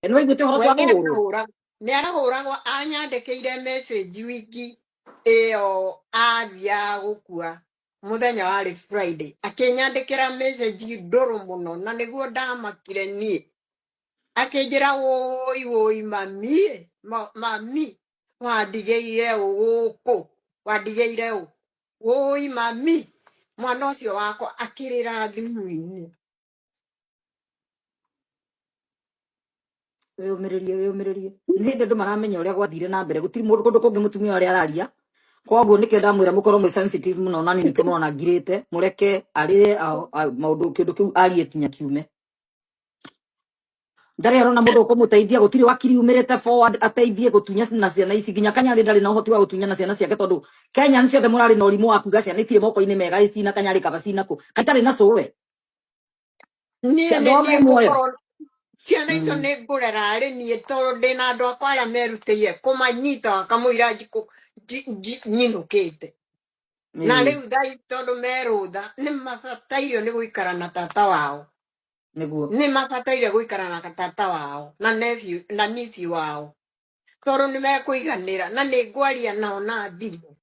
no igute horo twa kuguru ni arahuragwo anyandikire message wiki iyo athia gukua muthenya wari Friday akinyandikira message nduru muno na niguo ndamakire nie akinjira woi mami wandigeire guku wandigeire woi mami mwana ucio wakwa akirira thimu-ini wiyumiririe ni ndu maramenya uria gwathire na mbere gutiri mundu kundu kungi mutumia uria araria koguo nike ndamwira mukorwo mwi sensitive muno nani nike murona ngirite mureke arire maundu kindu kiu arie kinya kiume ndari arona mundu ukumuteithia gutiri wakiri umirite forward ateithie gutunya na ciana ici ginya kanyari ndari na uhoti wa gutunya na ciana ciake tondu Kenya ciothe murari na urimu wa kuga ciana itire moko-ini mega ici na kanyari kabacina ku kaitari na cuwe ciana icio nä ngå rera rä niä tondå ndä na andå akwa arä a merutä kåmanyita kamå nyinå kä te na rä u thai tondå merå tha nä mabatairio nä gå ikara na tata wao nä mabataire gå ikara na tata wao na nici wao tondå nä mekå iganä ra na nä ngwaria nao na thimå